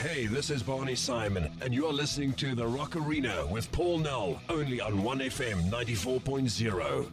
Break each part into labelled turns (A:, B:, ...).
A: Hey, this is Barney Simon, and you're listening to The Rock Arena with Paul Null, only on 1FM 94.0.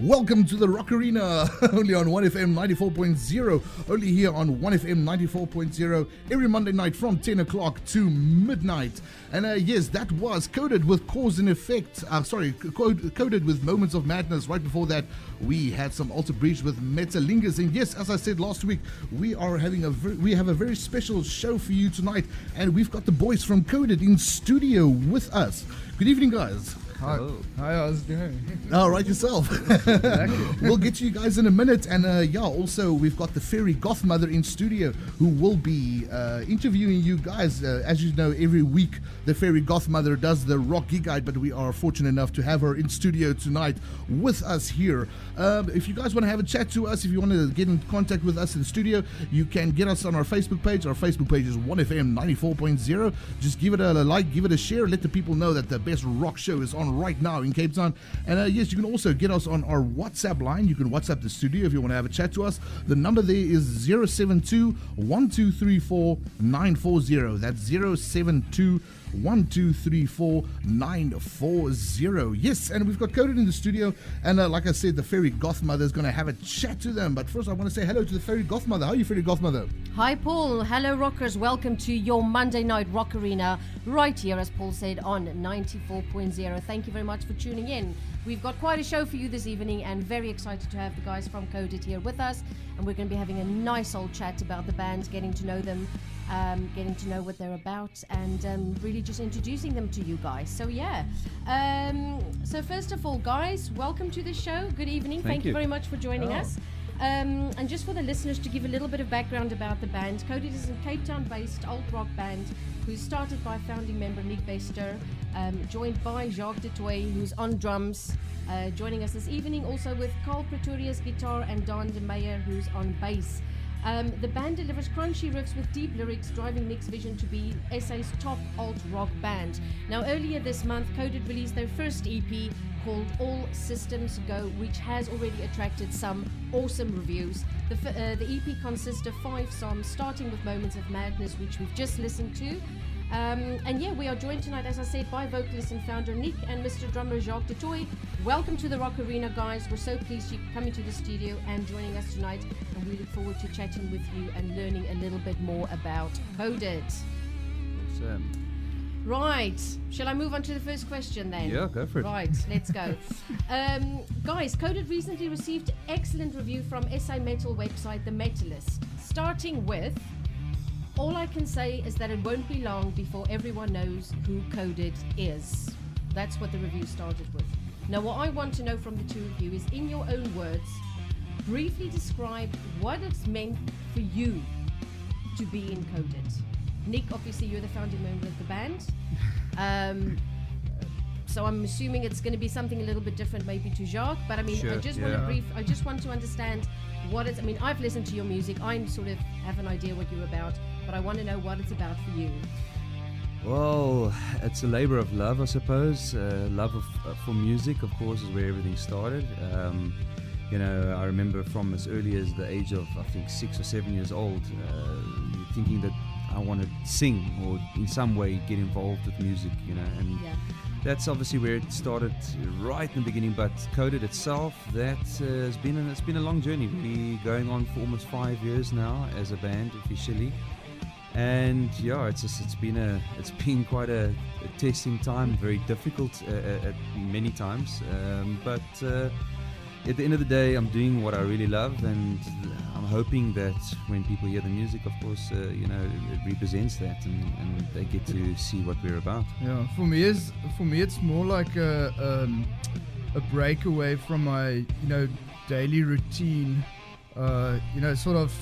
B: Welcome to the Rock Arena, only on 1FM 94.0, only here on 1FM 94.0, every Monday night from 10 o'clock to midnight. And yes, that was Coded with Cause and Effect, Coded with Moments of Madness. Right before that, we had some Alter Bridge with Metalingus. And yes, as I said last week, we have a very special show for you tonight, and we've got the boys from Coded in studio with us. Good evening, guys.
C: Hi, how's it doing?
B: All right, yourself. We'll get to you guys in a minute. And also we've got the Fairy Gothmother in studio who will be interviewing you guys. As you know, every week the Fairy Gothmother does the Rock Gig Guide, but we are fortunate enough to have her in studio tonight with us here. If you guys want to have a chat to us, if you want to get in contact with us in the studio, you can get us on our Facebook page. Our Facebook page is 1FM 94.0. Just give it a like, give it a share, let the people know that the best rock show is on right now in Cape Town. And yes, you can also get us on our WhatsApp line. You can WhatsApp the studio if you want to have a chat to us. The number there is 072-1234-940. That's 072-1234-940. Yes, and we've got Coded in the studio, and like I said, the Fairy Gothmother is going to have a chat to them. But first I want to say hello to the Fairy Gothmother. How are you, Fairy Gothmother?
D: Hi Paul, hello rockers, welcome to your Monday night Rock Arena right here, as Paul said, on 94.0. Thank you very much for tuning in. We've got quite a show for you this evening, and very excited to have the guys from Coded here with us, and we're going to be having a nice old chat about the band, getting to know them, getting to know what they're about, and really just introducing them to you guys. So yeah, so first of all, guys, welcome to the show. Good evening. Thank you very much for joining us. And just for the listeners, to give a little bit of background about the band, Coded is a Cape Town-based alt-rock band who's started by founding member Nic Bester, joined by Jacques du Toit, who's on drums, joining us this evening, also with Carl Pretorius guitar and Daan de Meyer, who's on bass. The band delivers crunchy riffs with deep lyrics, driving Nic's vision to be SA's top alt-rock band. Now, earlier this month, Coded released their first EP called All Systems Go, which has already attracted some awesome reviews. The EP consists of 5 songs, starting with Moments of Madness, which we've just listened to. And yeah, we are joined tonight, as I said, by vocalist and founder Nic and Mr. Drummer Jacques du Toit. Welcome to the Rock Arena, guys. We're so pleased you're coming to the studio and joining us tonight, and we look forward to chatting with you and learning a little bit more about Coded.
C: Awesome.
D: Right, shall I move on to the first question then?
C: Yeah, go for it.
D: Right, let's go. Guys, Coded recently received excellent review from SA Metal website The Metalist, starting with, all I can say is that it won't be long before everyone knows who Coded is. That's what the review started with. Now, what I want to know from the two of you is, in your own words, briefly describe what it's meant for you to be in Coded. Nic, obviously you're the founding member of the band. So I'm assuming it's going to be something a little bit different maybe to Jacques, but I mean,
C: Sure,
D: I just want to understand what it's, I mean, I've listened to your music, I sort of have an idea what you're about, but I want to know what it's about for you.
C: Well, it's a labor of love, I suppose. Love for music, of course, is where everything started. I remember from as early as the age of, I think, 6 or 7 years old, thinking that I want to sing or in some way get involved with music, and that's obviously where it started right in the beginning. But Coded itself, it's been a long journey, really, going on for almost 5 years now as a band officially. And yeah, it's been quite a testing time, very difficult at many times, but at the end of the day, I'm doing what I really love, and I'm hoping that when people hear the music, of course, it represents that, and they get to see what we're about.
E: Yeah, for me, it's more like a breakaway from my daily routine. Sort of,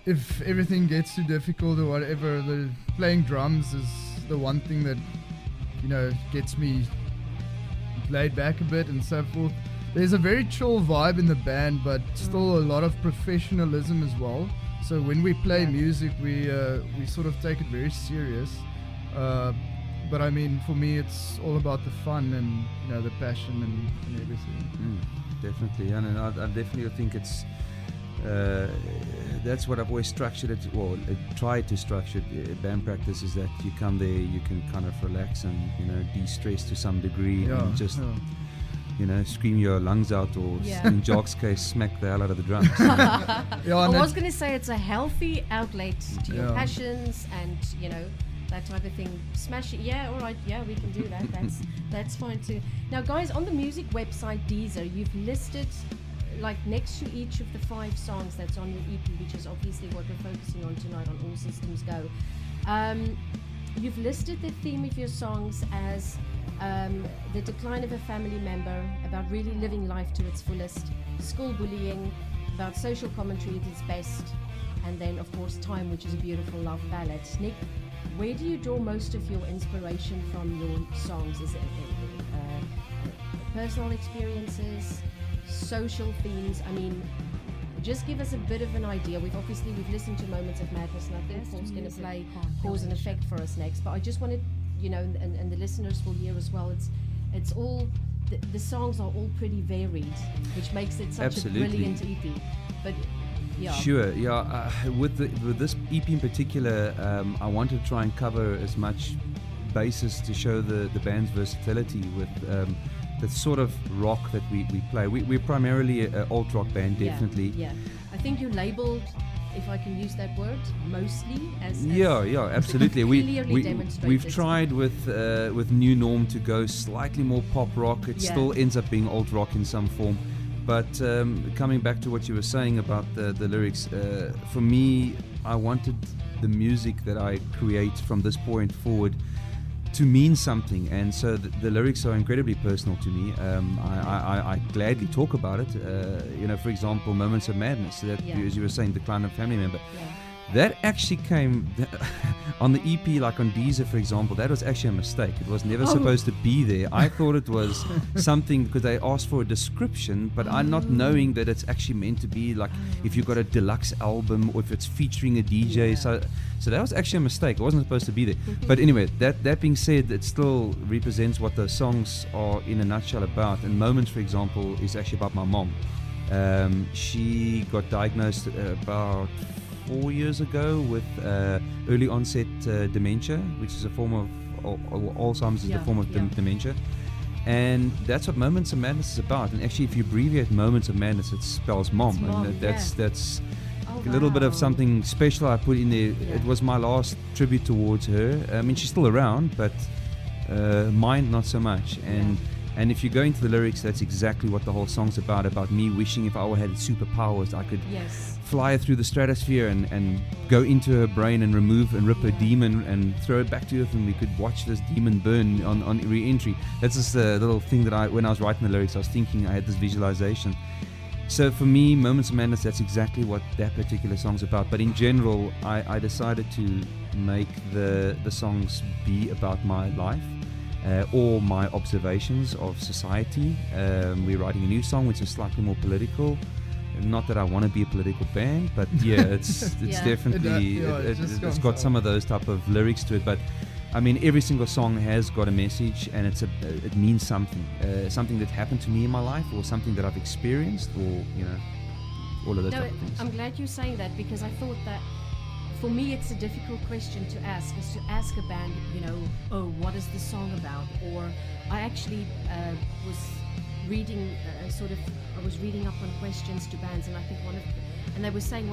E: if everything gets too difficult or whatever, the playing drums is the one thing that gets me laid back a bit and so forth. There's a very chill vibe in the band, but still a lot of professionalism as well. So when we play music, we sort of take it very serious. But I mean, for me, it's all about the fun and the passion and everything.
C: Definitely, and I definitely think it's that's what I've always structured it, or tried to structure band practice, is that you come there, you can kind of relax and, you know, de-stress to some degree, and just, you know, scream your lungs out, or in Jacques' case, smack the hell out of the drums.
D: I was going to say it's a healthy outlet to your passions and, you know, that type of thing. Smash it. Yeah, all right. Yeah, we can do that. That's fine too. Now, guys, on the music website Deezer, you've listed, like, next to each of the 5 songs that's on your EP, which is obviously what we're focusing on tonight on All Systems Go. You've listed the theme of your songs as the decline of a family member, about really living life to its fullest, school bullying, about social commentary at its best, and then, of course, Time, which is a beautiful love ballad. Nic, where do you draw most of your inspiration from your songs? Is it personal experiences, social themes? I mean, just give us a bit of an idea. We've listened to Moments of Madness, and I think Paul's going to play Cause and Effect for us next. But I just wanted, you know, and the listeners will hear as well. It's all the songs are all pretty varied, which makes it such a brilliant EP. But yeah.
C: Sure. Yeah. With this EP in particular, I wanted to try and cover as much basis to show the band's versatility with the sort of rock that we play. We're primarily an alt-rock band, definitely.
D: Yeah. I think you labelled, if I can use that word, mostly as
C: absolutely.
D: demonstrated.
C: We've tried with New Norm to go slightly more pop rock. It still ends up being alt-rock in some form. But coming back to what you were saying about the lyrics, for me, I wanted the music that I create from this point forward to mean something, and so the lyrics are incredibly personal to me. I gladly talk about it. You know, for example, Moments of Madness, that as you were saying, Decline of a Family Member. That actually came on the EP, like on Deezer, for example. That was actually a mistake. It was never supposed to be there. I thought it was something because they asked for a description, but I'm not knowing that it's actually meant to be like if you've got a deluxe album or if it's featuring a DJ. So that was actually a mistake. It wasn't supposed to be there. But anyway, that being said, it still represents what the songs are in a nutshell about. And Moments, for example, is actually about my mom. She got diagnosed about 4 years ago with early onset dementia, which is a form of Alzheimer's, is a form of dementia, and that's what Moments of Madness is about. And actually, if you abbreviate Moments of Madness, it spells mom, and that's a little bit of something special I put in there. It was my last tribute towards her. I mean, she's still around, but mine not so much. And if you go into the lyrics, that's exactly what the whole song's about me wishing if I had superpowers, I could fly through the stratosphere and go into her brain and remove and rip her demon and throw it back to earth, and we could watch this demon burn on re-entry. That's just a little thing that when I was writing the lyrics, I was thinking I had this visualization. So for me, Moments of Madness, that's exactly what that particular song's about. But in general, I decided to make the songs be about my life. Or my observations of society. We're writing a new song which is slightly more political. Not that I want to be a political band, but it's definitely it's got some of those type of lyrics to it. But I mean, every single song has got a message, and it means something, something that happened to me in my life, or something that I've experienced, or all of those type of things.
D: I'm glad you're saying that, because I thought that. For me, it's a difficult question to ask, is to ask a band, what is the song about? Or I actually was reading, I was reading up on questions to bands, and I think they were saying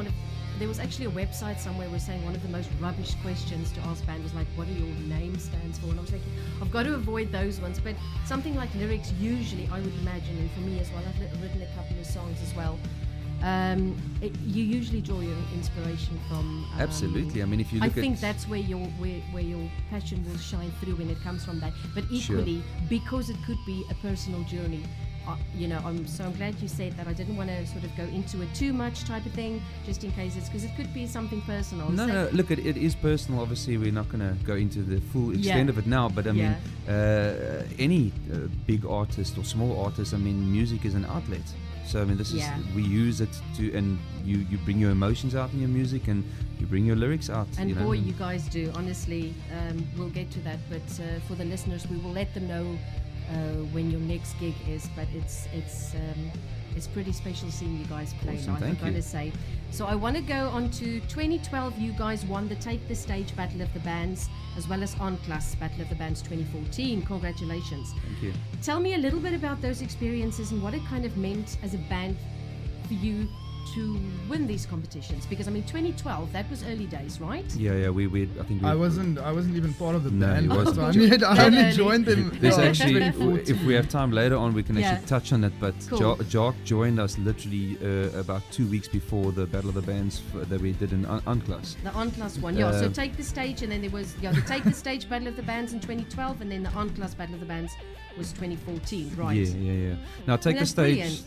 D: there was actually a website somewhere was saying one of the most rubbish questions to ask band was like, what do your name stands for? And I was thinking, I've got to avoid those ones. But something like lyrics, usually, I would imagine, and for me as well, I've written a couple of songs as well. You usually draw your inspiration from.
C: Absolutely. I mean, if you look
D: I think that's where your passion will shine through when it comes from that. But equally, because it could be a personal journey, I'm glad you said that. I didn't want to sort of go into it too much type of thing, just in case because it could be something personal.
C: No, look, it is personal. Obviously, we're not going to go into the full extent of it now. But I mean, any big artist or small artist, I mean, music is an outlet. So I mean, this is we use it to, and you bring your emotions out in your music, and you bring your lyrics out.
D: And you guys do. Honestly, we'll get to that. But for the listeners, we will let them know when your next gig is. But it's it's pretty special seeing you guys play
C: Awesome,
D: live, I've
C: thank
D: got
C: you.
D: to say. So I want to go on to 2012. You guys won the Take the Stage Battle of the Bands, as well as On-Class Battle of the Bands 2014. Congratulations.
C: Thank you.
D: Tell me a little bit about those experiences and what it kind of meant as a band for you to win these competitions, because I mean 2012, that was early days, right?
C: Yeah, we I think we,
E: I wasn't even part of the
C: No,
E: band
C: he
E: at the
C: wasn't.
E: time. I only
D: Early.
E: joined them.
C: There's
E: in
C: actually,
E: 2014.
C: if we have time later on, we can
D: Yeah.
C: actually touch on it. But
D: Cool.
C: Jacques joined us literally about 2 weeks before the Battle of the Bands that we did in Unclass.
D: The On-Class one, yeah. So
C: Um,
D: Take the Stage, and then there was the Take the Stage Battle of the Bands in 2012, and then the On-Class Battle of the Bands was 2014, right?
C: Yeah. Now Take the
D: that's
C: Stage.
D: brilliant.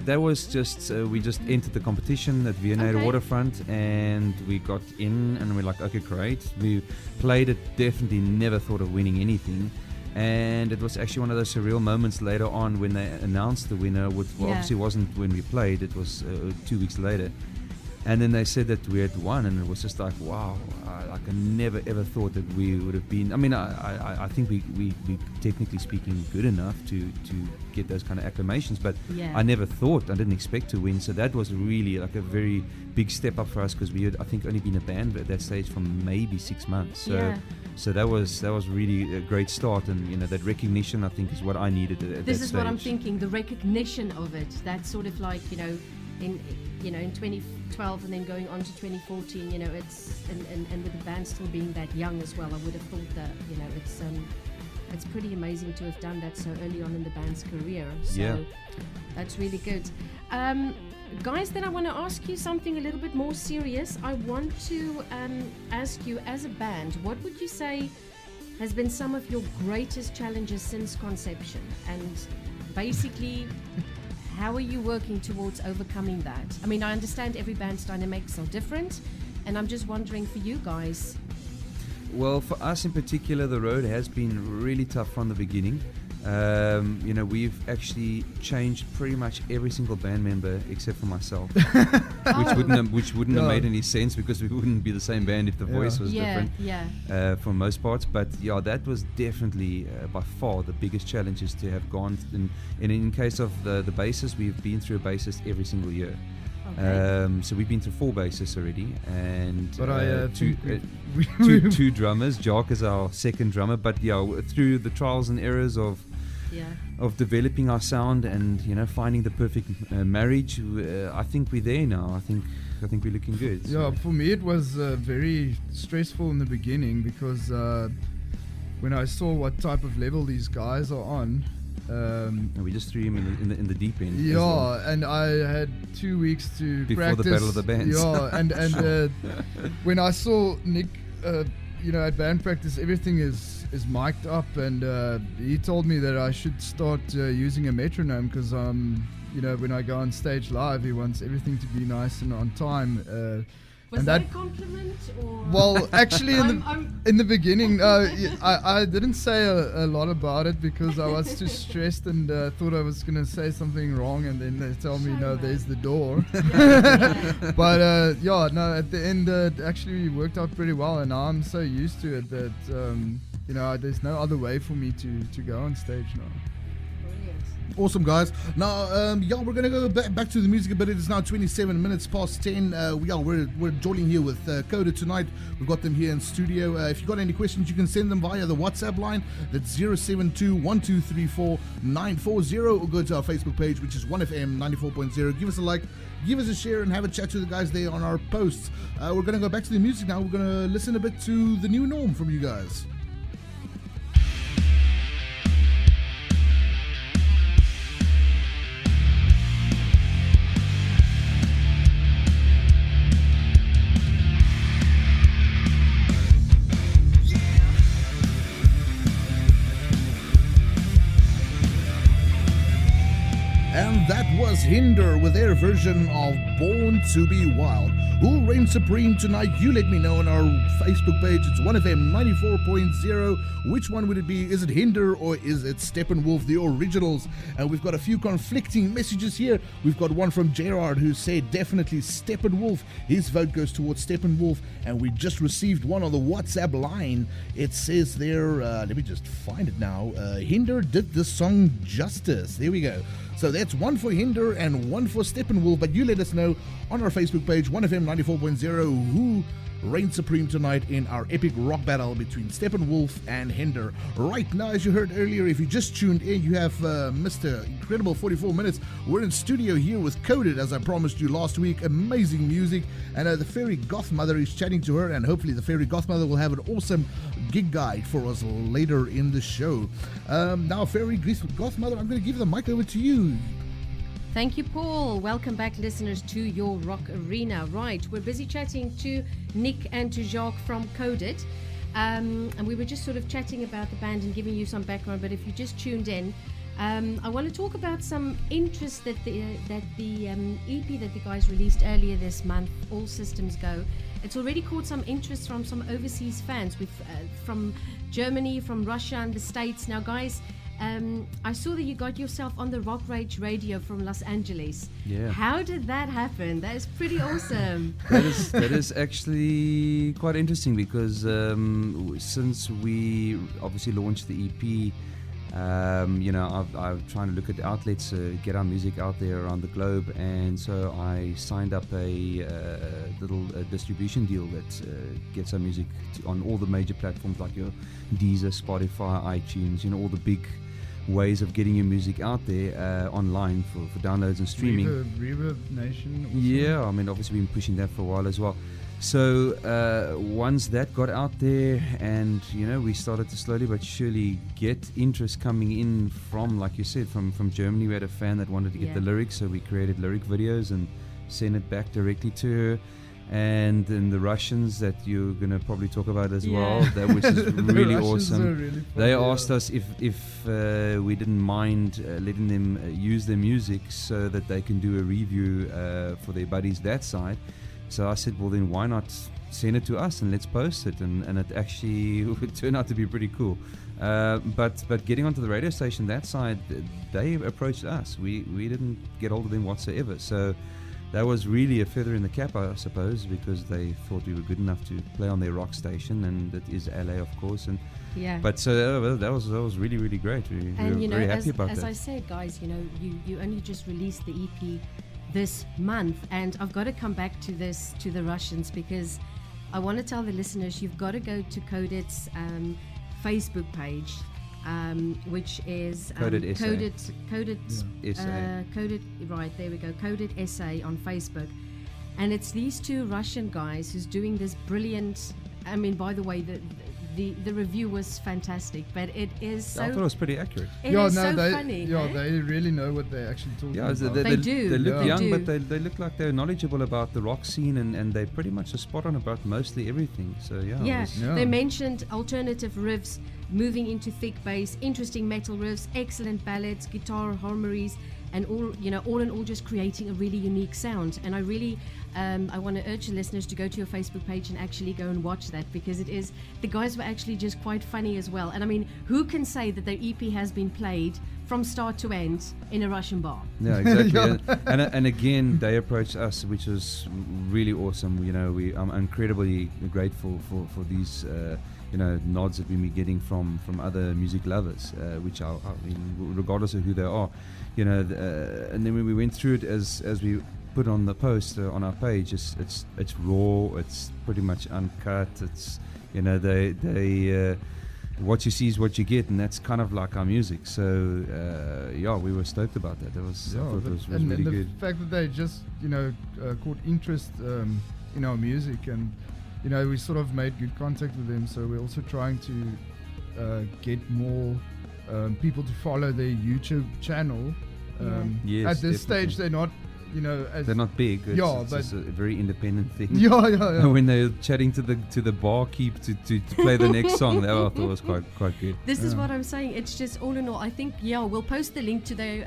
C: That was just we just entered the competition at Vienna
D: Okay.
C: Waterfront, and we got in, and we're like, okay, great. We played it. Definitely never thought of winning anything. And it was actually one of those surreal moments later on when they announced the winner, which
D: Yeah.
C: obviously wasn't when we played, it was 2 weeks later. And then they said that we had won, and it was just like, wow, like I never ever thought that we would have been. I mean, I think we technically speaking good enough to get those kind of acclamations, but
D: Yeah.
C: I never thought, I didn't expect to win. So that was really like a very big step up for us, because we had, I think, only been a band at that stage for maybe 6 months. So
D: Yeah.
C: so that was really a great start, and that recognition, I think, is what I needed at
D: This
C: that
D: is
C: stage.
D: what I'm thinking, the recognition of it. That's sort of like, in 2012 and then going on to 2014, it's and with the band still being that young as well, I would have thought that, it's pretty amazing to have done that so early on in the band's career. So
C: Yeah.
D: that's really good. Guys, then I want to ask you something a little bit more serious. I want to ask you, as a band, what would you say has been some of your greatest challenges since conception? And basically, how are you working towards overcoming that? I mean, I understand every band's dynamics are different, and I'm just wondering for you guys.
C: Well, for us in particular, the road has been really tough from the beginning. We've actually changed pretty much every single band member except for myself, which wouldn't have made any sense, because we wouldn't be the same band if the voice was different. For most parts. But yeah, that was definitely by far the biggest challenge, is to have gone. In case of the bassist, we've been through a bassist every single year.
D: Okay.
C: So we've been through 4 bassists already, and
E: But I
C: two,
E: think
C: two drummers. Jacques is our second drummer, but yeah, through the trials and errors of developing our sound and finding the perfect marriage, I think we're there now. I think we're looking good.
E: Yeah, for me it was very stressful in the beginning, because when I saw what type of level these guys are on,
C: And we just threw him in the deep end.
E: yeah,
C: as well.
E: and I had 2 weeks to
C: Before
E: practice.
C: the Battle of the Bands.
E: Yeah, and when I saw Nic, at band practice, everything is mic'd up, and he told me that I should start using a metronome, because when I go on stage live, he wants everything to be nice and on time.
D: Was
E: and
D: that a compliment, or?
E: Well, actually,
D: I'm
E: in the beginning, I didn't say a lot about it, because I was too stressed and thought I was going to say something wrong, and then they tell me, no, there's the door. But at the end, it actually worked out pretty well, and now I'm so used to it that there's no other way for me to go on stage now.
B: Awesome, guys. Now, we're gonna go back to the music a bit. It is now 27 minutes past 10. We're joining here with Coda tonight. We've got them here in studio. If you've got any questions, you can send them via the WhatsApp line. That's 072-1234-940, or go to our Facebook page, which is 1FM 94.0. Give us a like, give us a share, and have a chat to the guys there on our posts. We're gonna go back to the music now. We're gonna listen a bit to The New Norm from you guys. And that was Hinder with their version of Born to Be Wild. Who'll reign supreme tonight? You let me know on our Facebook page. It's 1FM 94.0. Which one would it be? Is it Hinder or is it Steppenwolf, the originals? And we've got a few conflicting messages here. We've got one from Gerard who said definitely Steppenwolf. His vote goes towards Steppenwolf. And we just received one on the WhatsApp line. It says there, let me just find it now. Hinder did this song justice. There we go. So that's one for Hinder and one for Steppenwolf. But you let us know on our Facebook page, 1FM 94.0, who reigns supreme tonight in our epic rock battle between Steppenwolf and Hinder. Right now, as you heard earlier, if you just tuned in, you have missed an incredible 44 minutes. We're in studio here with Coded, as I promised you last week. Amazing music. And the Fairy Gothmother is chatting to her, and hopefully the Fairy Gothmother will have an awesome gig guide for us later in the show. Now, Fairy Gothmother, I'm going to give the mic over to you.
D: Thank you, Paul. Welcome back, listeners, to your Rock Arena. Right, we're busy chatting to Nic and to Jacques from Coded. And we were just sort of chatting about the band and giving you some background. But if you just tuned in, I want to talk about some interest that the EP that the guys released earlier this month, All Systems Go. It's already caught some interest from some overseas fans from Germany, from Russia and the States. Now, guys, I saw that you got yourself on the Rock Rage radio from Los Angeles.
C: Yeah.
D: How did that happen? That is pretty awesome.
C: That is actually quite interesting because since we obviously launched the EP, I've trying to look at outlets, get our music out there around the globe, and so I signed up a little distribution deal that gets our music on all the major platforms like your Deezer, Spotify, iTunes, all the big ways of getting your music out there online for downloads and streaming.
E: Reverb Nation also.
C: Yeah, I mean, obviously been pushing that for a while as well. So once that got out there, and we started to slowly but surely get interest coming in from, like you said, from Germany. We had a fan that wanted to get the lyrics, so we created lyric videos and sent it back directly to her. And then the Russians that you're going to probably talk about as well, which is really awesome. Really they asked us if we didn't mind letting them use their music so that they can do a review for their buddies that side. So I said, well, then why not send it to us and let's post it? And it actually would turn out to be pretty cool. But getting onto the radio station that side, they approached us. We didn't get hold of them whatsoever. So that was really a feather in the cap, I suppose, because they thought we were good enough to play on their rock station, and it is LA, of course. And but so that was really, really great. We were very happy about that.
D: As I said, guys, you only just released the EP this month, and I've got to come back to the Russians, because I want to tell the listeners you've got to go to Coded's Facebook page, which is
C: Coded SA.
D: Coded, right, there we go, Coded SA on Facebook. And it's these two Russian guys who's doing this brilliant, I mean, by the way, the review was fantastic, but it is so...
C: I thought it was pretty accurate.
D: It is so funny.
E: Yeah, they really know what they're actually talking about.
D: They do.
C: They look
D: They
C: young,
D: do.
C: but they look like they're knowledgeable about the rock scene, and they pretty much are spot on about mostly everything. So
D: they mentioned alternative riffs, moving into thick bass, interesting metal riffs, excellent ballads, guitar harmonies, and all in all, just creating a really unique sound. And I really, I want to urge the listeners to go to your Facebook page and actually go and watch that, because the guys were actually just quite funny as well. And I mean, who can say that their EP has been played from start to end in a Russian bar?
C: Yeah, exactly. and again, they approached us, which was really awesome. I'm incredibly grateful for these nods that we've been getting from other music lovers, which are, I mean, regardless of who they are, and then when we went through it, as we put on the post on our page, it's raw, it's pretty much uncut, it's they what you see is what you get, and that's kind of like our music. So we were stoked about that. That was, I thought it was really
E: and
C: good.
E: The fact that they just caught interest in our music, and we sort of made good contact with them, so we're also trying to get more people to follow their YouTube channel.
C: Yes,
E: at this
C: definitely.
E: stage, they're not,
C: They're not big. It's
E: but
C: just a very independent thing.
E: Yeah.
C: When they're chatting to the barkeep to play the next song, that I thought was quite good.
D: This is what I'm saying. It's just all in all, I think we'll post the link to their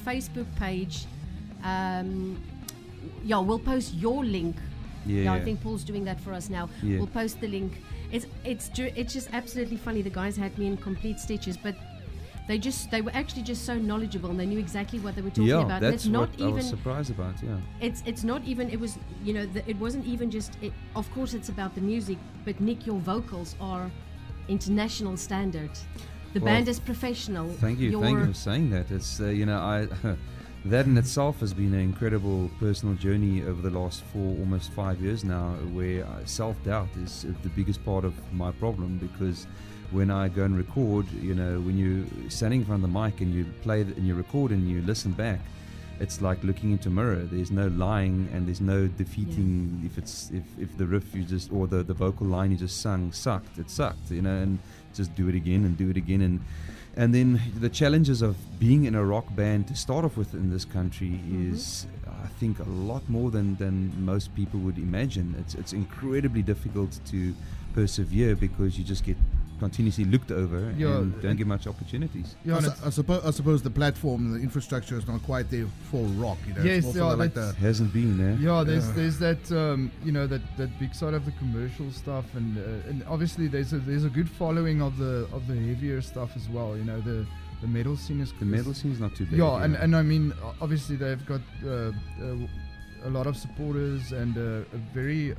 D: Facebook page. We'll post your link. I think Paul's doing that for us now.
C: Yeah.
D: We'll post the link. It's just absolutely funny. The guys had me in complete stitches, but they were actually just so knowledgeable, and they knew exactly what they were talking about.
C: That's
D: and it's
C: what
D: not even,
C: I was surprised about. Yeah,
D: it's not even. It was it wasn't even just. Of course, it's about the music, but Nic, your vocals are international standard. The band is professional.
C: Thank you for saying that. It's I that in itself has been an incredible personal journey over the last almost 5 years now, where self-doubt is the biggest part of my problem, because when I go and record, when you're standing in front of the mic and you play and you record and you listen back, it's like looking into a mirror. There's no lying and there's no defeating. If the riff you just, or the vocal line you just sung sucked, it sucked, and just do it again and do it again. And then the challenges of being in a rock band to start off with in this country is, I think, a lot more than most people would imagine. It's incredibly difficult to persevere, because you just get continuously looked over and don't get much opportunities.
B: Yeah, I suppose the platform, the infrastructure is not quite there for rock.
E: Yes,
C: hasn't been there.
E: Yeah, there's that that big side of the commercial stuff, and obviously there's a good following of the heavier stuff as well. The metal scene is
C: not too bad.
E: Yeah, and I mean, obviously they've got a lot of supporters and a very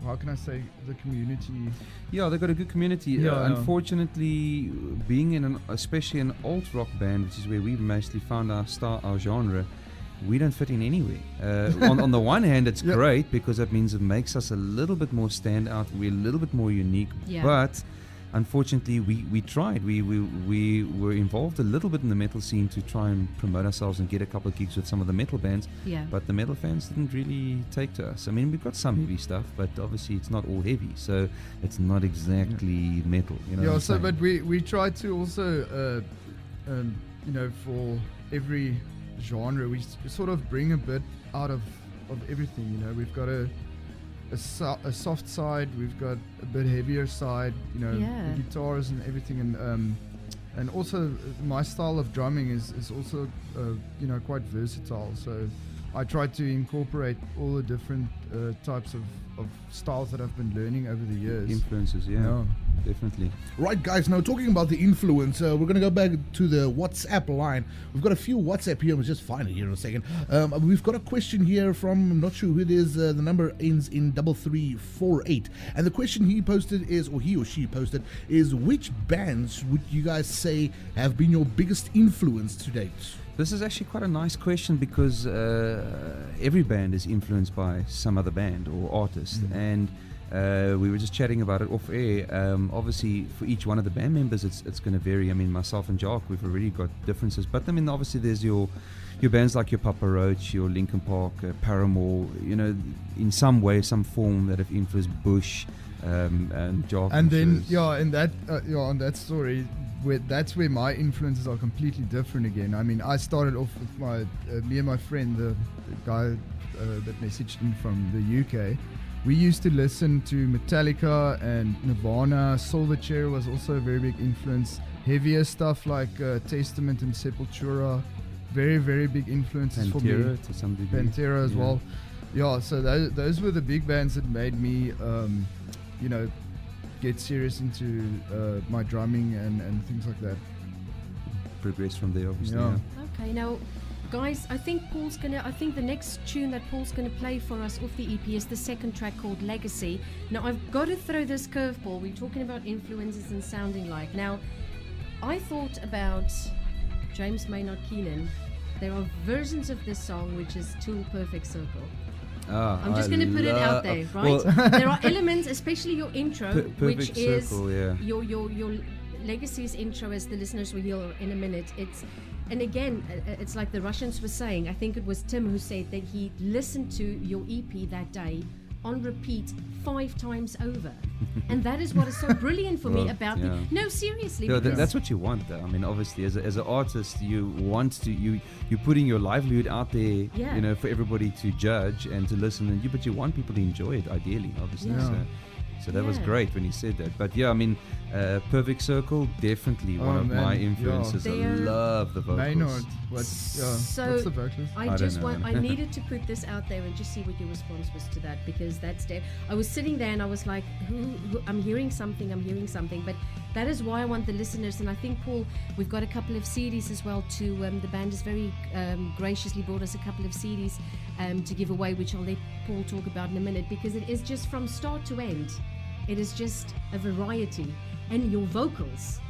E: how can I say, the community?
C: Yeah, they've got a good community. Unfortunately, being especially an alt-rock band, which is where we've mostly found our genre, we don't fit in anywhere. On the one hand, it's great, because that means it makes us a little bit more stand out. We're a little bit more unique. Yeah. But unfortunately, we tried. We were involved a little bit in the metal scene to try and promote ourselves and get a couple of gigs with some of the metal bands. Yeah. But the metal fans didn't really take to us. I mean, we've got some heavy stuff, but obviously it's not all heavy, so it's not exactly metal.
E: But we try to also, for every genre, we sort of bring a bit out of everything. We've got a soft side, we've got a bit heavier side, the guitars and everything, and also my style of drumming is also quite versatile, so I try to incorporate all the different types of styles that I've been learning over the years.
C: Influences, definitely.
B: Right, guys, now talking about the influence, we're going to go back to the WhatsApp line. We've got a few WhatsApp here. We'll just find it here in a second. We've got a question here from, I'm not sure who it is. The number ends in 3348. And the question he or she posted is, which bands would you guys say have been your biggest influence to date?
C: This is actually quite a nice question, because every band is influenced by some other band or artist, and we were just chatting about it off air. Obviously, for each one of the band members, it's going to vary. I mean, myself and Jacques, we've already got differences, but I mean, obviously, there's your bands like your Papa Roach, your Linkin Park, Paramore. In some way, some form, that have influenced Bush and Jacques.
E: And then, in that on that story, that's where my influences are completely different again. I mean, I started off with me and my friend, the guy that messaged in from the UK. We used to listen to Metallica and Nirvana. Silverchair was also a very big influence. Heavier stuff like Testament and Sepultura, very, very big influences for me.
C: Pantera to some degree.
E: Pantera as well. Yeah, so those were the big bands that made me, get serious into my drumming and things like that.
C: Progress from there, obviously.
E: Yeah.
D: Okay, now, guys, I think the next tune that Paul's gonna play for us off the EP is the second track called Legacy. Now, I've got to throw this curveball. We're talking about influences and sounding like. Now, I thought about James Maynard Keenan. There are versions of this song which is Tool Perfect Circle. I'm just going to put it out there, right? Well, there are elements, especially your intro, which is your Legacy's intro, as the listeners will hear in a minute. It's like the Russians were saying. I think it was Tim who said that he listened to your EP that day on repeat 5 times over, and that is what is so brilliant for me about no, seriously.
C: No, that's what you want, though. I mean, obviously, as an artist, you want to you're putting your livelihood out there, for everybody to judge and to listen, but you want people to enjoy it, ideally, obviously. Yeah. So that was great when he said that. But Perfect Circle, definitely one of my influences. I love the vocals.
E: Maynard. What's the vocals?
D: I needed to put this out there and just see what your response was to that, because that's dead. I was sitting there and I was like, who I'm hearing something, but that is why I want the listeners. And I think, Paul, we've got a couple of CDs as well too. The band has very graciously brought us a couple of CDs to give away, which I'll let Paul talk about in a minute, because it is just from start to end. It is just a variety. And your vocals,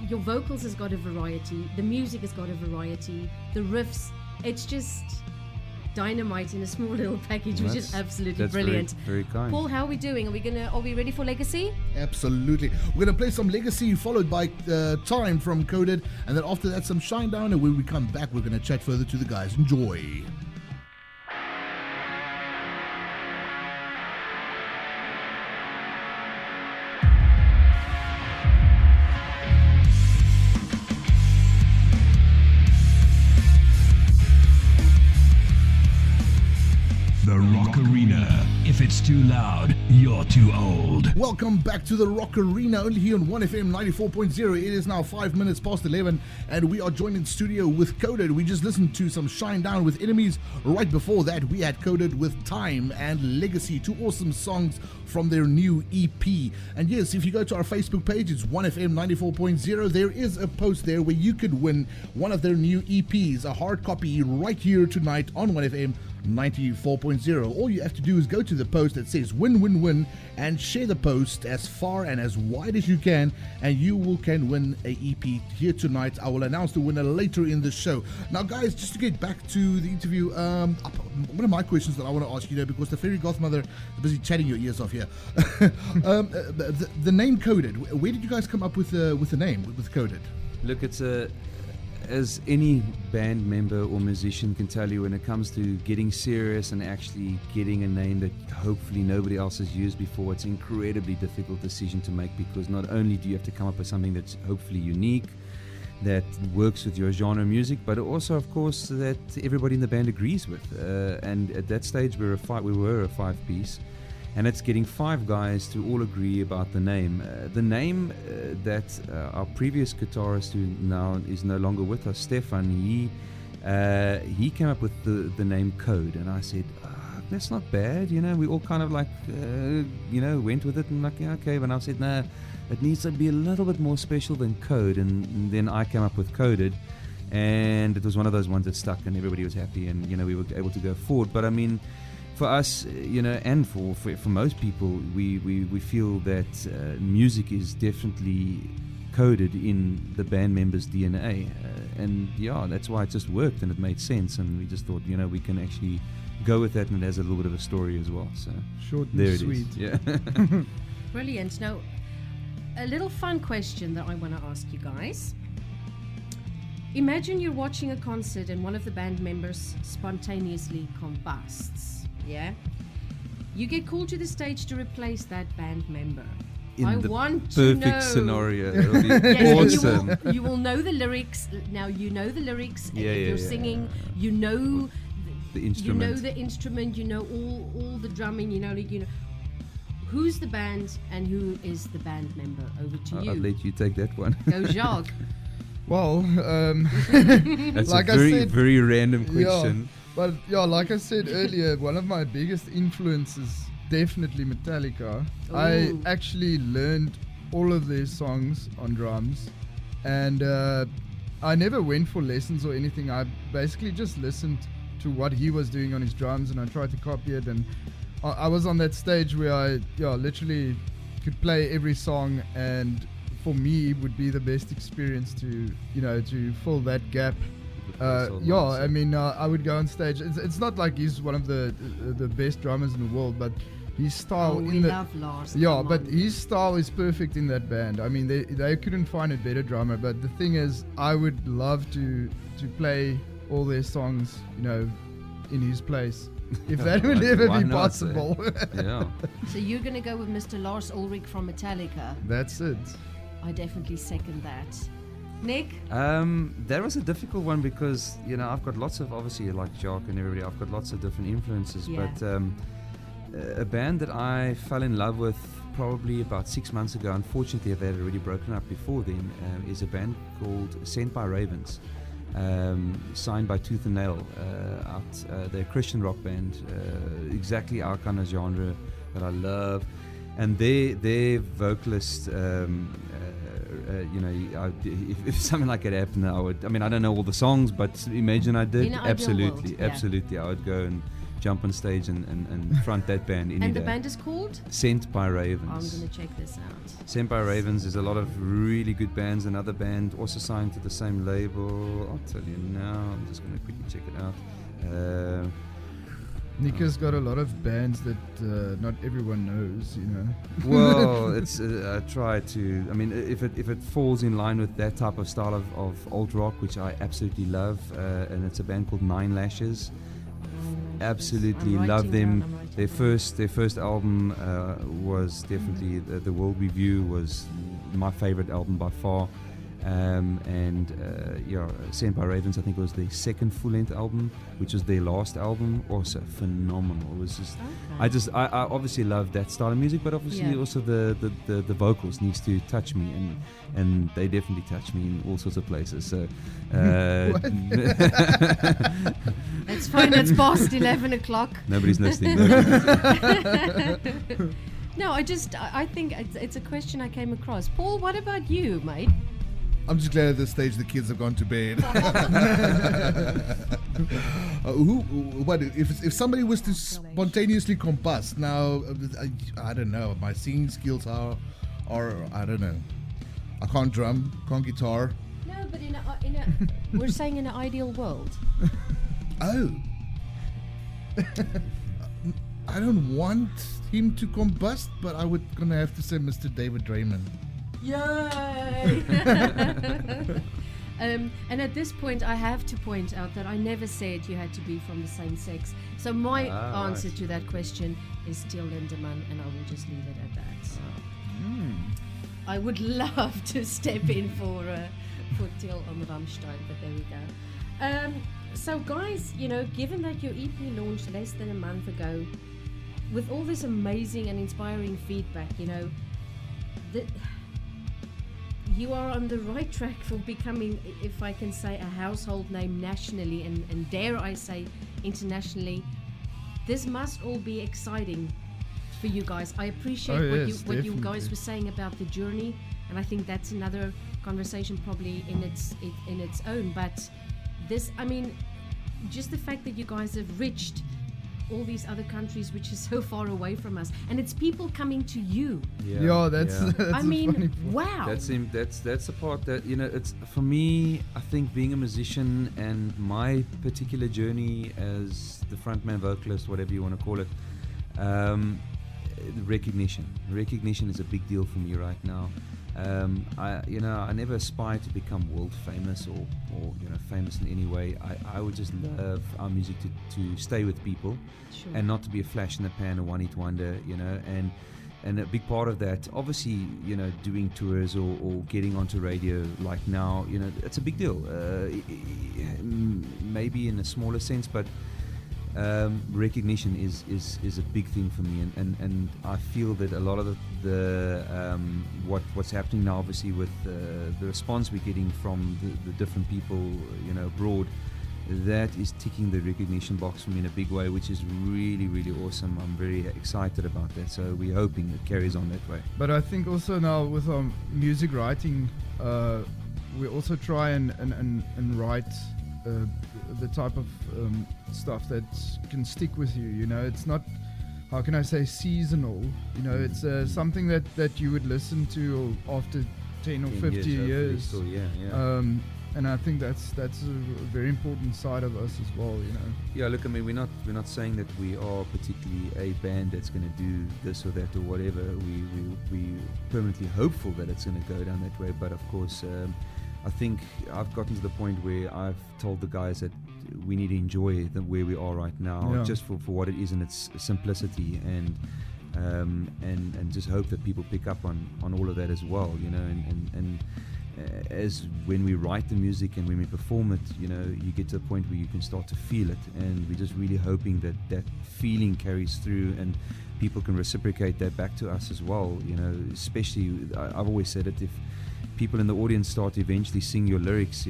D: your vocals has got a variety, the music has got a variety, the riffs, it's just dynamite in a small little package, which is absolutely brilliant.
C: Very kind.
D: Paul, how are we doing? Are we ready for Legacy?
B: Absolutely. We're going to play some Legacy, followed by Time from Coded, and then after that some Shine Down, and when we come back we're going to chat further to the guys. Enjoy.
A: The Rock Arena. If it's too loud, you're too old.
B: Welcome back to the Rock Arena, only here on 1FM 94.0. It is now 5 minutes past 11, and we are joined in studio with Coded. We just listened to some Shine Down with Enemies. Right before that, we had Coded with Time and Legacy, two awesome songs from their new EP. And yes, if you go to our Facebook page, it's 1FM 94.0. There is a post there where you could win one of their new EPs, a hard copy right here tonight on 1FM 94.0. All you have to do is go to the post that says win win win and share the post as far and as wide as you can, and you can win a EP here tonight. I will announce the winner later in the show. Now guys, just to get back to the interview, one of my questions that I want to ask you, because the fairy godmother is busy chatting your ears off here. The name Coded, where did you guys come up with the name with Coded?
C: Look, it's as any band member or musician can tell you, when it comes to getting serious and actually getting a name that hopefully nobody else has used before, it's an incredibly difficult decision to make, because not only do you have to come up with something that's hopefully unique, that works with your genre of music, but also, of course, that everybody in the band agrees with. And at that stage, we were a five-piece. And it's getting five guys to all agree about the name. The name that our previous guitarist, who now is no longer with us, Stefan, he came up with the name Code, and I said, that's not bad, we all kind of went with it, and okay, but I said, no, it needs to be a little bit more special than Code, and then I came up with Coded, and it was one of those ones that stuck, and everybody was happy, and we were able to go forward. But I mean, for us, and for most people, we feel that music is definitely coded in the band members' DNA, and that's why it just worked and it made sense, and we just thought, we can actually go with that, and it has a little bit of a story as well. So
E: short and
C: there
E: sweet.
C: It is. Yeah.
D: Brilliant. Now, a little fun question that I want to ask you guys. Imagine you're watching a concert and one of the band members spontaneously combusts. Yeah, you get called to the stage to replace that band member.
C: In the
D: want to know.
C: perfect scenario, it'll be
D: yes,
C: awesome.
D: You will know the lyrics. Now you know the lyrics.
C: Yeah,
D: if you're
C: yeah.
D: singing, you know
C: The instrument.
D: You know the instrument. You know all the drumming. Who's the band and who is the band member. Over to you.
C: I'll let you take that one.
D: Go, Jacques.
E: Well,
C: That's
E: like
C: a
E: I
C: very,
E: said,
C: very random question.
E: Yeah, but like I said earlier, one of my biggest influences definitely Metallica.
D: Ooh.
E: I actually learned all of their songs on drums, and I never went for lessons or anything. I basically just listened to what he was doing on his drums, and I tried to copy it. And I was on that stage where I literally could play every song, and for me it would be the best experience to fill that gap. I mean, I would go on stage. It's not like he's one of the best drummers in the world, but his style
D: we love Lars.
E: Yeah, but his style is perfect in that band. I mean, they couldn't find a better drummer. But the thing is, I would love to play all their songs, in his place, if that would ever be possible.
C: Yeah.
D: So you're gonna go with Mr. Lars Ulrich from Metallica.
E: That's it.
D: I definitely second that. Nic?
C: That was a difficult one because, I've got lots of, obviously like Jacques and everybody, I've got lots of different influences,
D: Yeah.
C: but a band that I fell in love with probably about 6 months ago, unfortunately they had already broken up before then, is a band called Sent by Ravens, signed by Tooth and Nail, they're a Christian rock band, exactly our kind of genre that I love, and their vocalist, if something like it happened, I don't know all the songs, but imagine I did.
D: In an ideal world, yeah.
C: Absolutely, I would go and jump on stage and front that band any
D: And the
C: day.
D: band is called?
C: Sent by Ravens.
D: I'm going to check this out.
C: Sent by Ravens. There's a lot of really good bands. Another band also signed to the same label. I'll tell you now. I'm just going to quickly check it out.
E: Nic has got a lot of bands that not everyone knows, you know.
C: Well, it's I try to. I mean, if it falls in line with that type of style of AltRock, which I absolutely love, and it's a band called Nine Lashes. Absolutely love them. Their first album was definitely the World Review was my favorite album by far. Sent by Ravens, I think it was their second full-length album, which was their last album. Also phenomenal. It was just, I obviously love that style of music, but obviously also the vocals needs to touch me, and they definitely touch me in all sorts of places. So,
D: It's fine. It's past 11 o'clock.
C: Nobody's listening.
D: No, I think it's a question I came across. Paul, what about you, mate?
B: I'm just glad at this stage the kids have gone to bed. If somebody was to spontaneously combust now, I don't know. My singing skills are I don't know. I can't drum, can't guitar.
D: No, but we're saying in an ideal world.
B: Oh. I don't want him to combust, but I would gonna have to say Mr. David Draymond.
D: Yay! And at this point, I have to point out that I never said you had to be from the same sex. So my answer to that question is Till Lindemann, and I will just leave it at that. I would love to step in for Till on Rammstein, but there we go. So guys, given that your EP launched less than a month ago, with all this amazing and inspiring feedback, you are on the right track for becoming, if I can say, a household name nationally and dare I say internationally. This must all be exciting for you guys. I appreciate what you guys were saying about the journey, and I think that's another conversation probably in its own. But this, I mean, just the fact that you guys have reached all these other countries which is so far away from us, and it's people coming to you.
E: That's
D: I mean, wow.
C: That's the part that it's for me. I think being a musician and my particular journey as the frontman, vocalist, whatever you want to call it, recognition is a big deal for me right now. I never aspire to become world famous or famous in any way. I would just love our music to stay with people, and not to be a flash in the pan, a one-hit wonder, and a big part of that, obviously, doing tours or getting onto radio like now, it's a big deal. Maybe in a smaller sense, but recognition is a big thing for me, and I feel that a lot of the what's happening now, obviously with the response we're getting from the different people abroad, that is ticking the recognition box for me in a big way, which is really, really awesome. I'm very excited about that, so we're hoping it carries on that way.
E: But I think also now with our music writing, we also try and write the type of stuff that can stick with you. It's not, how can I say, seasonal. It's something that you would listen to after 10 or 50 years.
C: Still,
E: and I think that's a very important side of us as well.
C: Yeah, look, I mean, we're not saying that we are particularly a band that's going to do this or that or whatever. We permanently hopeful that it's going to go down that way, but of course. I think I've gotten to the point where I've told the guys that we need to enjoy where we are right now, just for what it is and its simplicity, and just hope that people pick up on all of that as well, and as when we write the music and when we perform it, you get to a point where you can start to feel it, and we're just really hoping that feeling carries through and people can reciprocate that back to us as well, especially, I've always said it, if people in the audience start to eventually sing your lyrics,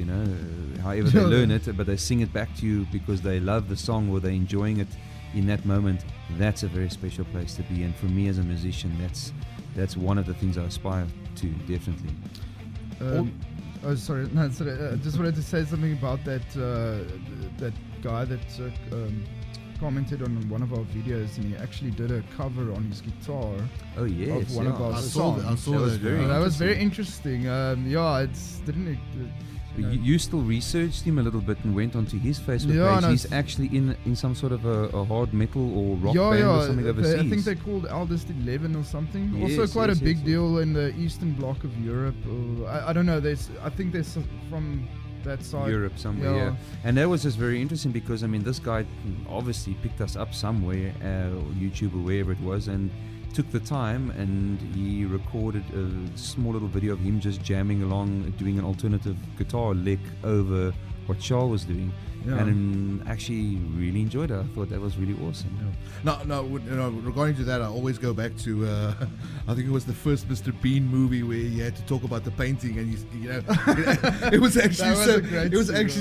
C: however they learn it, but they sing it back to you because they love the song or they're enjoying it in that moment, that's a very special place to be. And for me as a musician, that's one of the things I aspire to, definitely.
E: Sorry. I just wanted to say something about that guy that commented on one of our videos, and he actually did a cover on his guitar
C: Oh yes,
E: of one of our
B: I saw
E: songs.
B: that. I saw
C: That was
B: that.
C: very
B: yeah.
E: That was very interesting.
C: You still researched him a little bit and went onto his Facebook
E: Yeah,
C: page.
E: and
C: He's actually in some sort of a hard metal or rock
E: yeah,
C: band
E: yeah.
C: or something overseas.
E: I think they're called Eldest 11 or something.
C: Yes,
E: Also quite
C: yes,
E: a big
C: yes.
E: deal in the eastern bloc of Europe. I don't know. I think there's some from that side.
C: Europe somewhere, yeah. And that was just very interesting because, I mean, this guy obviously picked us up somewhere, YouTube or wherever it was, and took the time and he recorded a small little video of him just jamming along, doing an alternative guitar lick over what Charl was doing.
E: Yeah.
C: And actually really enjoyed it. I thought that was really awesome.
B: No, regarding to that, I always go back to, I think it was the first Mr. Bean movie where he had to talk about the painting, and it was actually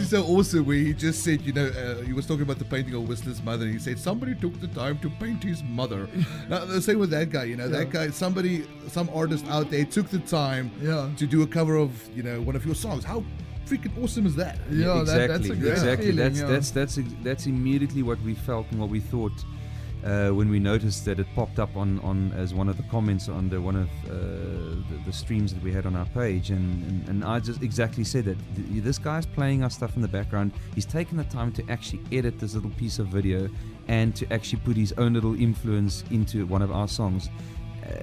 B: so awesome. Where he just said, he was talking about the painting of Whistler's mother. And he said somebody took the time to paint his mother. Now the same with that guy. That guy, some artist out there took the time to do a cover of one of your songs. How freaking awesome is that?
E: Yeah, that's a great feeling.
C: That's immediately what we felt and what we thought when we noticed that it popped up on as one of the comments under one of the streams that we had on our page, and I just exactly said that this guy's playing our stuff in the background. He's taken the time to actually edit this little piece of video and to actually put his own little influence into one of our songs.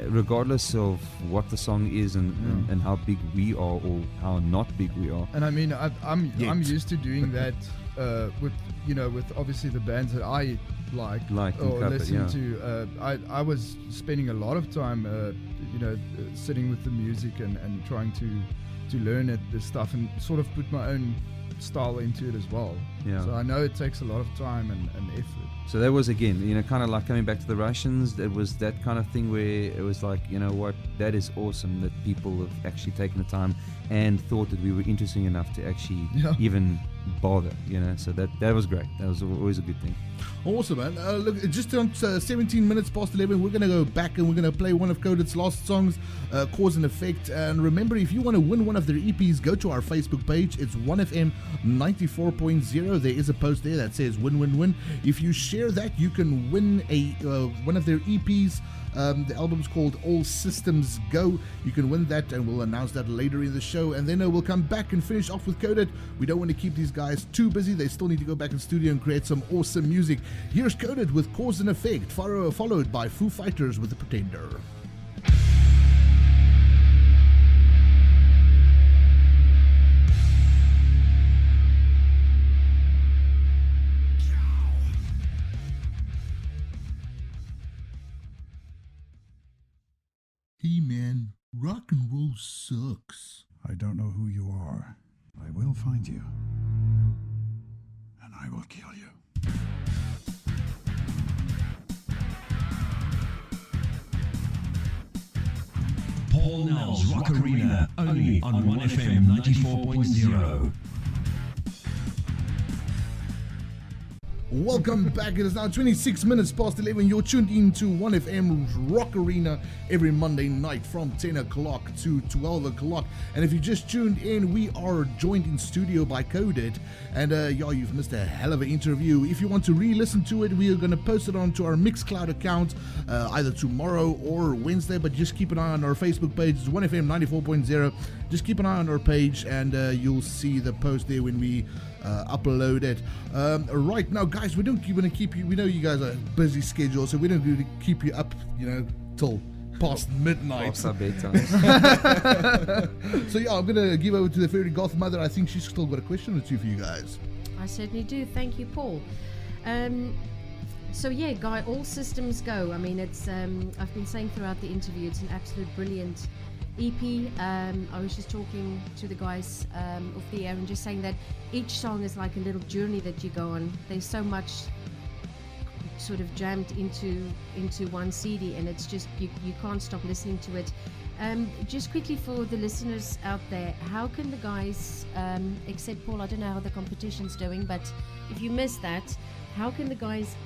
C: Regardless of what the song is and how big we are or how not big we are.
E: And I mean, I'm used to doing that with obviously the bands that I like
C: and
E: or
C: cover,
E: listen
C: yeah.
E: to. I was spending a lot of time, sitting with the music and trying to learn the stuff and sort of put my own style into it as well.
C: Yeah.
E: So I know it takes a lot of time and effort.
C: So that was, again, kind of like coming back to the Russians. It was that kind of thing where it was like, what, that is awesome that people have actually taken the time and thought that we were interesting enough to actually even bother, so that was great. That was always a good thing.
B: Awesome, man. Look, just on 17 minutes past 11, we're going to go back and we're going to play one of Coded's last songs, Cause and Effect. And remember, if you want to win one of their EPs, go to our Facebook page. It's 1FM 94.0. There is a post there that says win, win, win. If you share that, you can win one of their EPs. The album's called All Systems Go. You can win that, and we'll announce that later in the show. And then we'll come back and finish off with Coded. We don't want to keep these guys too busy. They still need to go back in studio and create some awesome music. Here's Coded with Cause and Effect, followed by Foo Fighters with The Pretender. Hey man, rock and roll sucks.
F: I don't know who you are. I will find you. And I will kill you.
A: Paul Nell's Rock Arena, only on 1FM 94.0.
B: Welcome back. It is now 26 minutes past 11. You're tuned in to 1FM's Rock Arena every Monday night from 10 o'clock to 12 o'clock. And if you just tuned in, we are joined in studio by Coded. And you've missed a hell of an interview. If you want to re-listen to it, we are going to post it onto our Mixcloud account either tomorrow or Wednesday. But just keep an eye on our Facebook page. It's 1FM 94.0. Just keep an eye on our page and you'll see the post there when we upload it. Right now, guys, we don't want to keep you. We know you guys are busy schedule, so we don't really keep you up, till past midnight.
C: Past our bedtime.
B: So I'm gonna give over to the fairy goth mother. I think she's still got a question or two for you guys.
D: I certainly do. Thank you, Paul. So yeah, Guy, all systems go. I mean, it's I've been saying throughout the interview, it's an absolute brilliant EP. I was just talking to the guys off the air and just saying that each song is like a little journey that you go on. There's so much sort of jammed into one CD, and it's just you can't stop listening to it. Just quickly for the listeners out there, how can the guys, except Paul, I don't know how the competition's doing, but if you missed that, how can the guys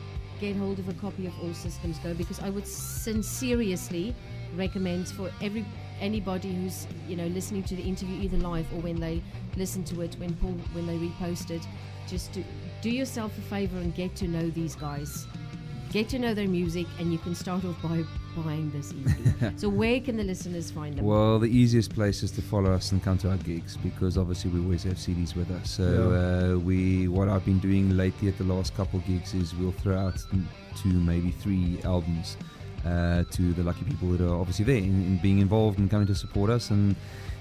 D: get hold of a copy of All Systems Go? Because I would sincerely recommend for anybody who's listening to the interview either live or when they listen to it when they repost it, just to do yourself a favor and get to know these guys. Get to know their music, and you can start off by buying this EP. So where can the listeners find them?
C: Well, the easiest place is to follow us and come to our gigs, because obviously we always have CDs with us. So what I've been doing lately at the last couple gigs is we'll throw out 2, maybe 3 albums to the lucky people that are obviously there in being involved and coming to support us and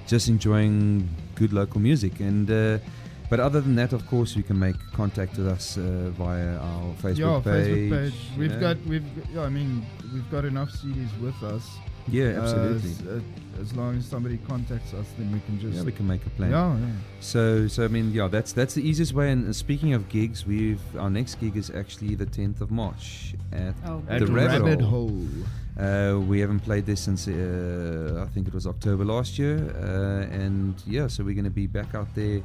C: just enjoying good local music. And but other than that, of course, you can make contact with us via our Facebook page.
E: We've got enough CDs with us.
C: Yeah, absolutely.
E: As long as somebody contacts us, then we can just
C: we can make a plan.
E: Yeah.
C: So I mean, that's the easiest way. And speaking of gigs, our next gig is actually the 10th of March at the Rabbit Hole. We haven't played this since I think it was October last year, and so we're going to be back out there.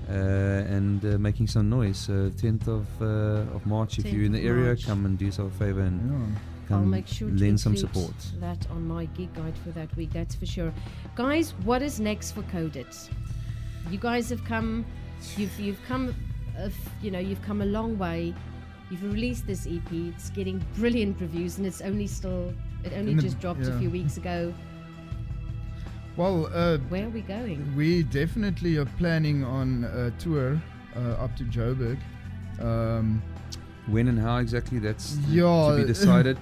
C: And making some noise. So 10th of March, if you're in the area, come and do yourself a favor and
D: I'll make sure to
C: lend some
D: include
C: support.
D: That on my gig guide for that week, that's for sure. Guys, what is next for Coded? You guys have come, you've come a long way. You've released this EP. It's getting brilliant reviews, and it only just dropped a few weeks ago.
E: Well,
D: where are we going?
E: We definitely are planning on a tour up to Joburg.
C: When and how exactly, that's to be decided.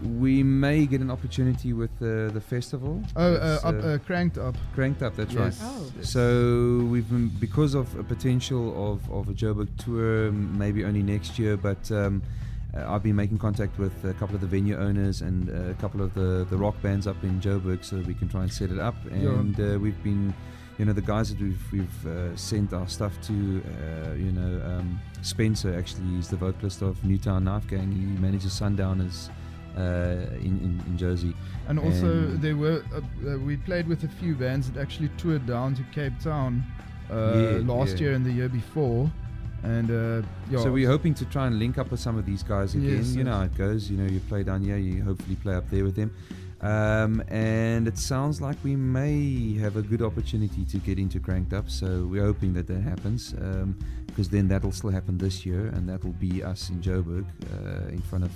C: We may get an opportunity with the festival.
E: Cranked Up.
C: Cranked Up, that's right.
D: Oh.
C: So we've been, because of a potential of a Joburg tour, maybe only next year, but I've been making contact with a couple of the venue owners and a couple of the rock bands up in Joburg so that we can try and set it up. And we've been, the guys that we've sent our stuff to, Spencer actually is the vocalist of Newtown Knife Gang. He manages Sundowners in Jersey.
E: And also we played with a few bands that actually toured down to Cape Town last year and the year before. And
C: so we're hoping to try and link up with some of these guys again.
E: Yes,
C: you know how it goes. You play down here, you hopefully play up there with them. And it sounds like we may have a good opportunity to get into Cranked Up. So we're hoping that happens, because then that'll still happen this year, and that'll be us in Joburg in front of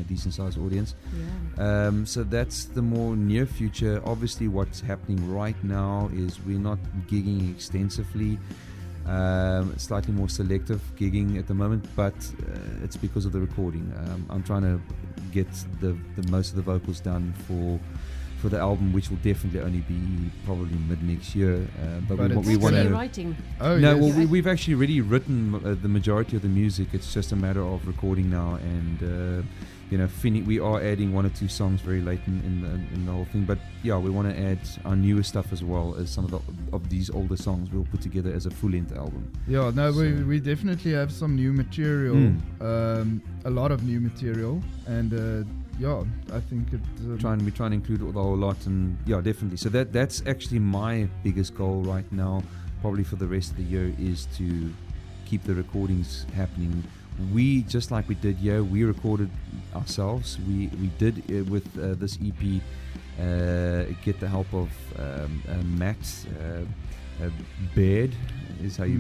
C: decent sized audience. So that's the more near future. Obviously, what's happening right now is we're not gigging extensively. Slightly more selective gigging at the moment, but it's because of the recording. I'm trying to get the most of the vocals done for the album, which will definitely only be probably mid next year. But we want to
D: writing.
C: We've actually already written the majority of the music. It's just a matter of recording now, and we are adding 1 or 2 songs very late in the whole thing. But we want to add our newer stuff as well as some of these older songs we'll put together as a full-length album.
E: We definitely have some new material, a lot of new material, and I think it.
C: We try and include the whole lot, and definitely. So that's actually my biggest goal right now, probably for the rest of the year, is to keep the recordings happening. We, just like we did here, we recorded ourselves. We did with this EP get the help of Matt Baird, is how you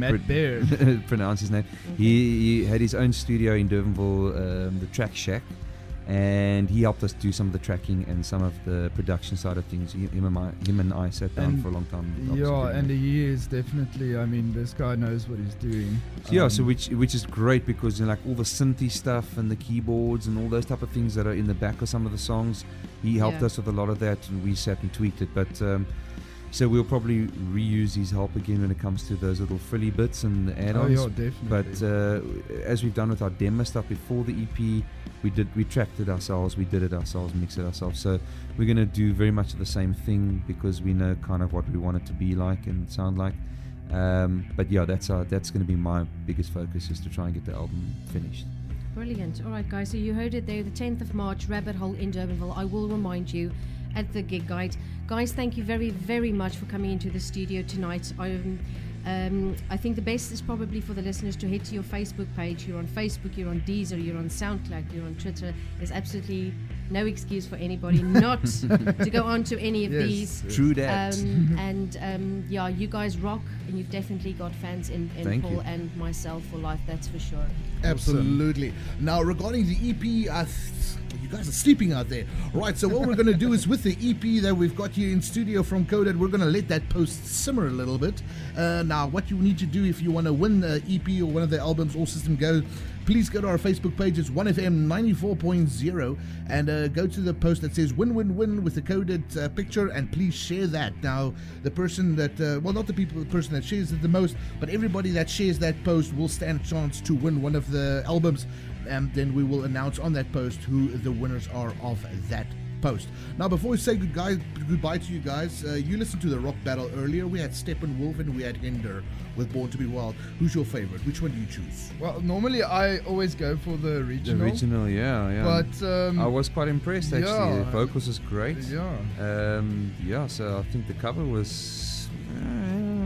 C: pronounce his name. He had his own studio in Durbanville, the Track Shack, and he helped us do some of the tracking and some of the production side of things. Him and I sat down for a long time.
E: And he is definitely, this guy knows what he's doing.
C: So which is great, because like all the synthy stuff and the keyboards and all those type of things that are in the back of some of the songs, he helped us with a lot of that, and we sat and tweaked it. But so we'll probably reuse his help again when it comes to those little frilly bits and the add-ons.
E: Definitely.
C: But as we've done with our demo stuff before the EP, we tracked it ourselves, we did it ourselves, mixed it ourselves. So we're going to do very much of the same thing, because we know kind of what we want it to be like and sound like. But that's going to be my biggest focus, is to try and get the album finished.
D: Brilliant. All right, guys, so you heard it there, the 10th of March, Rabbit Hole in Durbanville. I will remind you at the gig guide. Guys, thank you very, very much for coming into the studio tonight. I think the best is probably for the listeners to head to your Facebook page. You're on Facebook, you're on Deezer, you're on SoundCloud, you're on Twitter. There's absolutely no excuse for anybody not to go on to any of these.
C: True that.
D: Yeah, you guys rock, and you've definitely got fans in
C: Thank
D: Paul
C: you.
D: and myself for life, that's for sure.
B: Absolutely. Now, regarding the EP, you guys are sleeping out there. Right, so what we're going to do is with the EP that we've got here in studio from Coded, we're going to let that post simmer a little bit. Now, what you need to do if you want to win the EP or one of the albums, All System Go, please go to our Facebook page. It's 1FM 94.0 and go to the post that says win with the Coded picture, and please share that. Now, the person that, not the person that shares it the most, but everybody that shares that post will stand a chance to win one of the albums, and then we will announce on that post who the winners are of that post. Now, before we say goodbye to you guys, you listened to the rock battle earlier. We had Steppenwolf and we had Hinder with Born to Be Wild. Who's your favorite? Which one do you choose?
E: Well, normally I always go for the original.
C: The original, yeah.
E: But
C: I was quite impressed actually.
E: yeah.
C: The vocals is great.
E: Yeah.
C: So I think the cover was.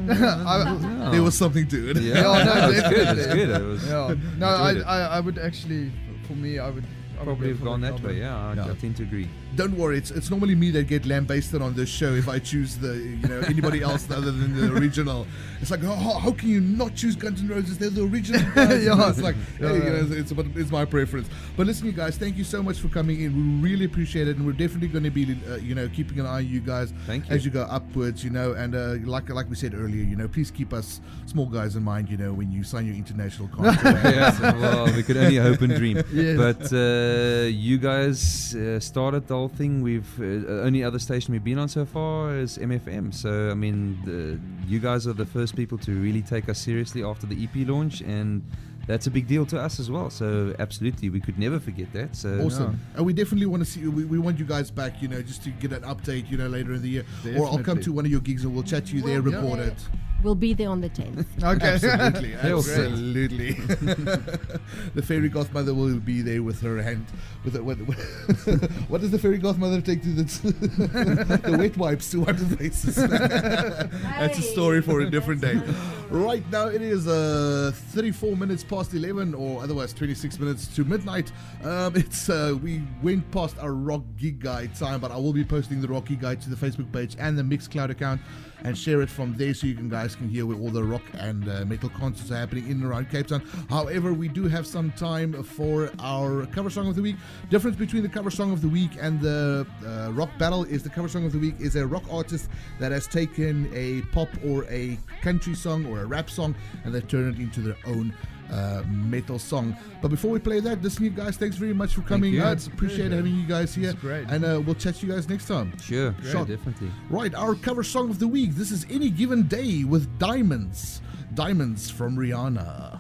B: There was something to it.
C: Yeah,
E: no,
C: it's good.
E: definitely.
C: It's good. It was.
E: Yeah. No,
C: enjoyed it.
E: I would actually, for me, I would
C: Probably
E: go
C: have
E: for
C: gone
E: the
C: that
E: cover.
C: way. Yeah, I tend to agree.
B: Don't worry, it's normally me that get lambasted on this show if I choose anybody else other than the original. It's like, how can you not choose Guns N' Roses? They're the original guys.
E: Yeah.
B: It's like, it's my preference. But listen, you guys, thank you so much for coming in. We really appreciate it, and we're definitely going to be, keeping an eye on you guys as you go upwards, and like we said earlier, please keep us small guys in mind, when you sign your international contract.
C: Well, we could only hope and dream.
E: Yes.
C: But you guys started the whole thing. We've only other station we've been on so far is MFM. So I mean, you guys are the first people to really take us seriously after the EP launch, and that's a big deal to us as well. So absolutely, we could never forget that. So
B: Awesome. And we definitely want to see, we want you guys back, just to get an update, later in the year. Or I'll come
E: Definitely.
B: to one of your gigs and we'll chat to you there, record it.
D: We'll be there on the 10th.
E: Okay.
B: Absolutely,
C: Awesome.
B: absolutely. The fairy godmother will be there with her hand. With what does the fairy godmother take to the wet wipes to wipe the faces? That's a story for a different day. Right now it is 34 minutes past 11, or otherwise 26 minutes to midnight. We went past our rock gig guide time, but I will be posting the rock gig guide to the Facebook page and the Mixcloud account, and share it from there so you guys can hear where all the rock and metal concerts are happening in and around Cape Town. However, we do have some time for our cover song of the week. Difference between the cover song of the week and the rock battle is the cover song of the week is a rock artist that has taken a pop or a country song or a rap song and they turn it into their own metal song. But before we play that, listen, you guys, thanks very much for coming
C: you.
B: out. Appreciate having you guys here.
E: It's great.
B: And we'll chat to you guys next time.
C: sure,
B: Shot.
C: definitely.
B: Right, our cover song of the week. This is Any Given Day with Diamonds. Diamonds from Rihanna.